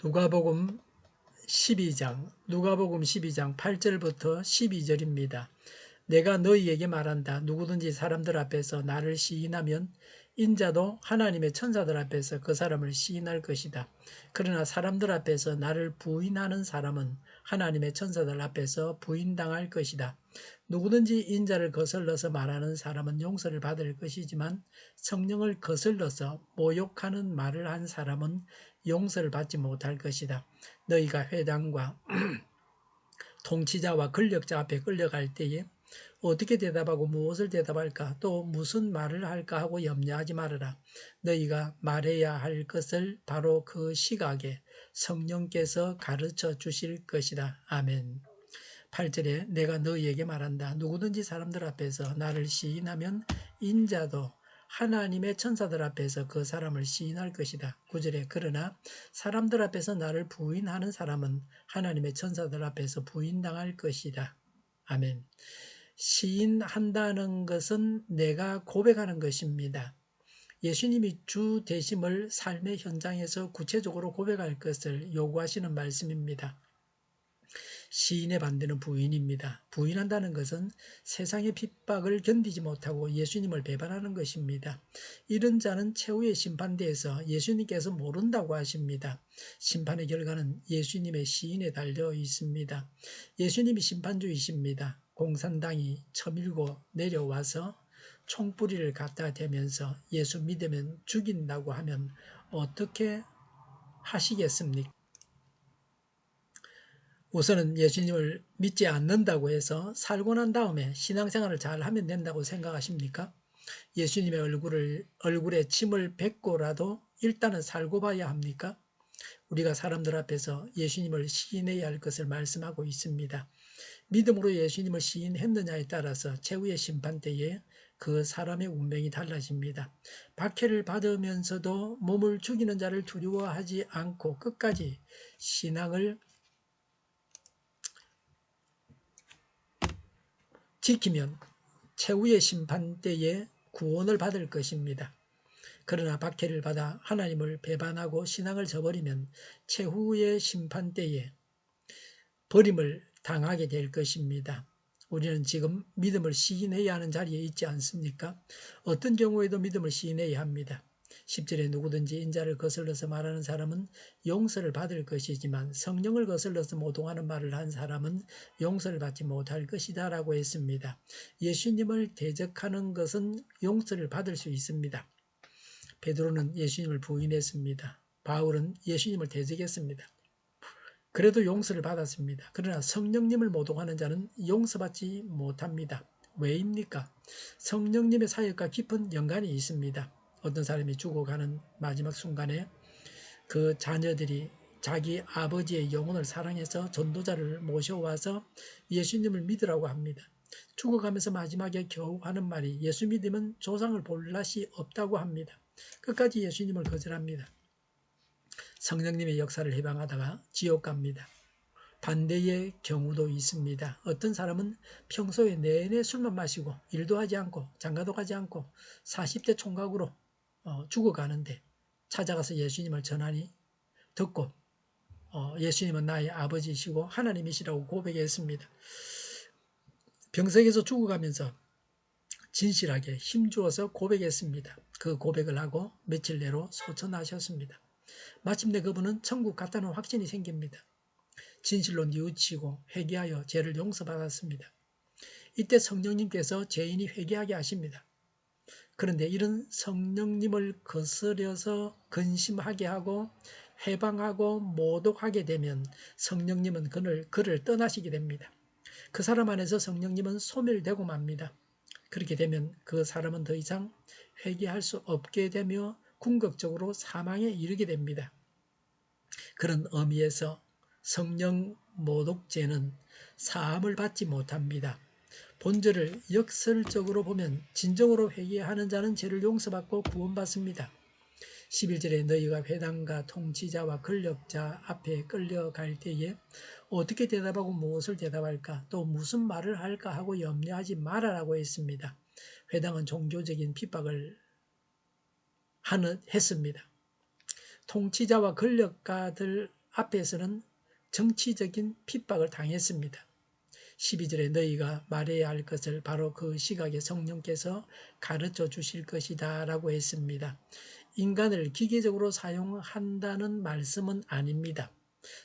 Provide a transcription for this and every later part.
누가복음 12장 8절부터 12절입니다. 내가 너희에게 말한다. 누구든지 사람들 앞에서 나를 시인하면 인자도 하나님의 천사들 앞에서 그 사람을 시인할 것이다. 그러나 사람들 앞에서 나를 부인하는 사람은 하나님의 천사들 앞에서 부인당할 것이다. 누구든지 인자를 거슬러서 말하는 사람은 용서를 받을 것이지만 성령을 거슬러서 모욕하는 말을 한 사람은 용서를 받지 못할 것이다. 너희가 회당과 통치자와 권력자 앞에 끌려갈 때에 어떻게 대답하고 무엇을 대답할까 또 무슨 말을 할까 하고 염려하지 말아라. 너희가 말해야 할 것을 바로 그 시각에 성령께서 가르쳐 주실 것이다. 아멘. 8절에 내가 너희에게 말한다. 누구든지 사람들 앞에서 나를 시인하면 인자도 하나님의 천사들 앞에서 그 사람을 시인할 것이다. 9절에 그러나 사람들 앞에서 나를 부인하는 사람은 하나님의 천사들 앞에서 부인당할 것이다. 아멘. 시인한다는 것은 내가 고백하는 것입니다. 예수님이 주 되심을 삶의 현장에서 구체적으로 고백할 것을 요구하시는 말씀입니다. 시인의 반대는 부인입니다. 부인한다는 것은 세상의 핍박을 견디지 못하고 예수님을 배반하는 것입니다. 이런 자는 최후의 심판대에서 예수님께서 모른다고 하십니다. 심판의 결과는 예수님의 시인에 달려 있습니다. 예수님이 심판주이십니다. 공산당이 쳐밀고 내려와서 총뿌리를 갖다 대면서 예수 믿으면 죽인다고 하면 어떻게 하시겠습니까? 우선은 예수님을 믿지 않는다고 해서 살고 난 다음에 신앙생활을 잘 하면 된다고 생각하십니까? 예수님의 얼굴에 침을 뱉고라도 일단은 살고 봐야 합니까? 우리가 사람들 앞에서 예수님을 시인해야 할 것을 말씀하고 있습니다. 믿음으로 예수님을 시인했느냐에 따라서 최후의 심판 때에 그 사람의 운명이 달라집니다. 박해를 받으면서도 몸을 죽이는 자를 두려워하지 않고 끝까지 신앙을 지키면 최후의 심판 때에 구원을 받을 것입니다. 그러나 박해를 받아 하나님을 배반하고 신앙을 저버리면 최후의 심판 때에 버림을 당하게 될 것입니다. 우리는 지금 믿음을 시인해야 하는 자리에 있지 않습니까? 어떤 경우에도 믿음을 시인해야 합니다. 10절에 누구든지 인자를 거슬러서 말하는 사람은 용서를 받을 것이지만 성령을 거슬러서 모독하는 말을 한 사람은 용서를 받지 못할 것이다 라고 했습니다. 예수님을 대적하는 것은 용서를 받을 수 있습니다. 베드로는 예수님을 부인했습니다. 바울은 예수님을 대적했습니다. 그래도 용서를 받았습니다. 그러나 성령님을 모독하는 자는 용서받지 못합니다. 왜입니까? 성령님의 사역과 깊은 연관이 있습니다. 어떤 사람이 죽어가는 마지막 순간에 그 자녀들이 자기 아버지의 영혼을 사랑해서 전도자를 모셔와서 예수님을 믿으라고 합니다. 죽어가면서 마지막에 겨우 하는 말이 예수 믿으면 조상을 볼 낯이 없다고 합니다. 끝까지 예수님을 거절합니다. 성령님의 역사를 해방하다가 지옥 갑니다. 반대의 경우도 있습니다. 어떤 사람은 평소에 내내 술만 마시고 일도 하지 않고 장가도 가지 않고 40대 총각으로 죽어가는데 찾아가서 예수님을 전하니 듣고 예수님은 나의 아버지이시고 하나님이시라고 고백했습니다. 병석에서 죽어가면서 진실하게 힘주어서 고백했습니다. 그 고백을 하고 며칠 내로 소천하셨습니다. 마침내 그분은 천국 갔다는 확신이 생깁니다. 진실로 뉘우치고 회개하여 죄를 용서받았습니다. 이때 성령님께서 죄인이 회개하게 하십니다. 그런데 이런 성령님을 거스려서 근심하게 하고 회방하고 모독하게 되면 성령님은 그를 떠나시게 됩니다. 그 사람 안에서 성령님은 소멸되고 맙니다. 그렇게 되면 그 사람은 더 이상 회개할 수 없게 되며 궁극적으로 사망에 이르게 됩니다. 그런 의미에서 성령 모독죄는 사함을 받지 못합니다. 본절을 역설적으로 보면 진정으로 회개하는 자는 죄를 용서받고 구원받습니다. 11절에 너희가 회당과 통치자와 권력자 앞에 끌려갈 때에 어떻게 대답하고 무엇을 대답할까 또 무슨 말을 할까 하고 염려하지 말아라고 했습니다. 회당은 종교적인 핍박을 했습니다. 통치자와 권력가들 앞에서는 정치적인 핍박을 당했습니다. 12절에 너희가 말해야 할 것을 바로 그 시각에 성령께서 가르쳐 주실 것이다 라고 했습니다. 인간을 기계적으로 사용한다는 말씀은 아닙니다.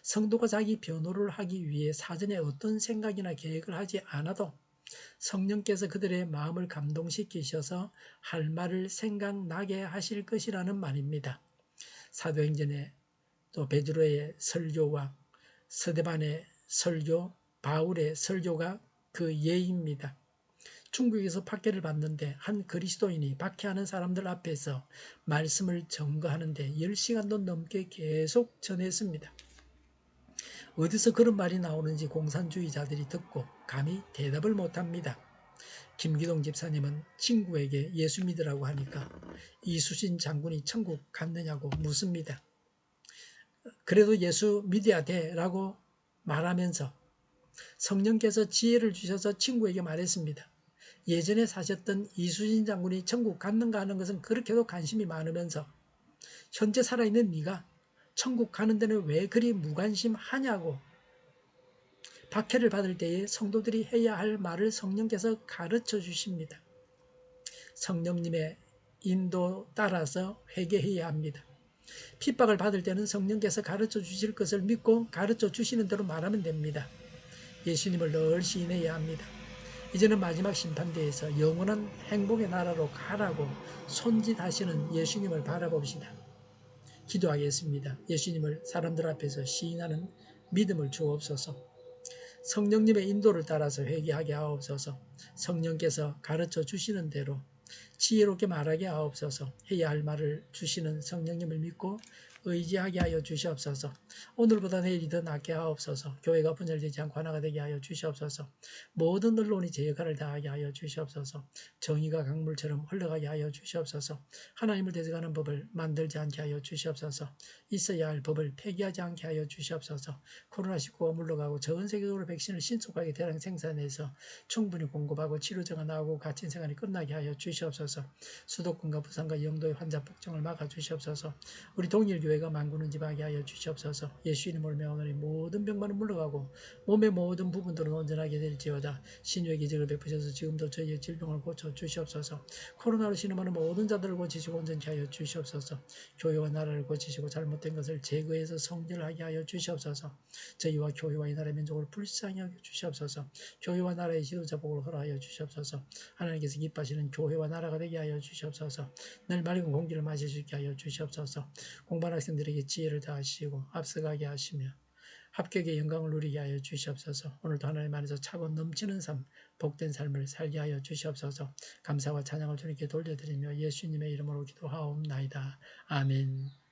성도가 자기 변호를 하기 위해 사전에 어떤 생각이나 계획을 하지 않아도 성령께서 그들의 마음을 감동시키셔서 할 말을 생각나게 하실 것이라는 말입니다. 사도행전에 또 베드로의 설교와 스데반의 설교, 바울의 설교가 그 예입니다. 중국에서 박해를 받는데 한 그리스도인이 박해하는 사람들 앞에서 말씀을 전거하는데 10시간도 넘게 계속 전했습니다. 어디서 그런 말이 나오는지 공산주의자들이 듣고 감히 대답을 못합니다. 김기동 집사님은 친구에게 예수 믿으라고 하니까 이수신 장군이 천국 갔느냐고 묻습니다. 그래도 예수 믿어야 돼 라고 말하면서 성령께서 지혜를 주셔서 친구에게 말했습니다. 예전에 사셨던 이수신 장군이 천국 갔는가 하는 것은 그렇게도 관심이 많으면서 현재 살아있는 네가 천국 가는 데는 왜 그리 무관심하냐고 박해를 받을 때에 성도들이 해야 할 말을 성령께서 가르쳐 주십니다. 성령님의 인도 따라서 회개해야 합니다. 핍박을 받을 때는 성령께서 가르쳐 주실 것을 믿고 가르쳐 주시는 대로 말하면 됩니다. 예수님을 늘 시인해야 합니다. 이제는 마지막 심판대에서 영원한 행복의 나라로 가라고 손짓하시는 예수님을 바라봅시다. 기도하겠습니다. 예수님을 사람들 앞에서 시인하는 믿음을 주옵소서. 성령님의 인도를 따라서 회개하게 하옵소서. 성령께서 가르쳐 주시는 대로 지혜롭게 말하게 하옵소서. 해야 할 말을 주시는 성령님을 믿고 의지하게 하여 주시옵소서. 오늘보다 내일이 더 낫게 하옵소서. 교회가 분열되지 않고 하나가 되게 하여 주시옵소서. 모든 언론이 제 역할을 다하게 하여 주시옵소서. 정의가 강물처럼 흘러가게 하여 주시옵소서. 하나님을 대적하는 법을 만들지 않게 하여 주시옵소서. 있어야 할 법을 폐기하지 않게 하여 주시옵소서. 코로나19가 물러가고 전 세계적으로 백신을 신속하게 대량 생산해서 충분히 공급하고 치료제가 나오고 갇힌 생활이 끝나게 하여 주시옵소서. 수도권과 부산과 영도의 환자 폭증을 막아주시옵소서. 우리 동일교회가 만구는 집하게 하여 주시옵소서. 예수 이름으로 명하노니 모든 병만은 물러가고 몸의 모든 부분들은 온전하게 될지어다. 신유의 기적을 베푸셔서 지금도 저희의 질병을 고쳐 주시옵소서. 코로나로 신음하는 모든 자들을 고치시고 온전케 하여 주시옵소서. 교회와 나라를 고치시고 잘못된 것을 제거해서 성결하게 하여 주시옵소서. 저희와 교회와 이 나라의 민족을 불쌍히 여겨 주시옵소서. 교회와 나라의 지도자 복을 허락하여 주시옵소서. 하나님께서 기뻐하시는 교회와 나라가 되게 하여 주시옵소서. 늘 맑은 공기를 마실 수 있게 하여 주시옵소서. 공부하는 학생들에게 지혜를 다하시고 앞서가게 하시며 합격의 영광을 누리게 하여 주시옵소서. 오늘도 하나님 안에서 차고 넘치는 삶, 복된 삶을 살게 하여 주시옵소서. 감사와 찬양을 주님께 돌려드리며 예수님의 이름으로 기도하옵나이다. 아멘.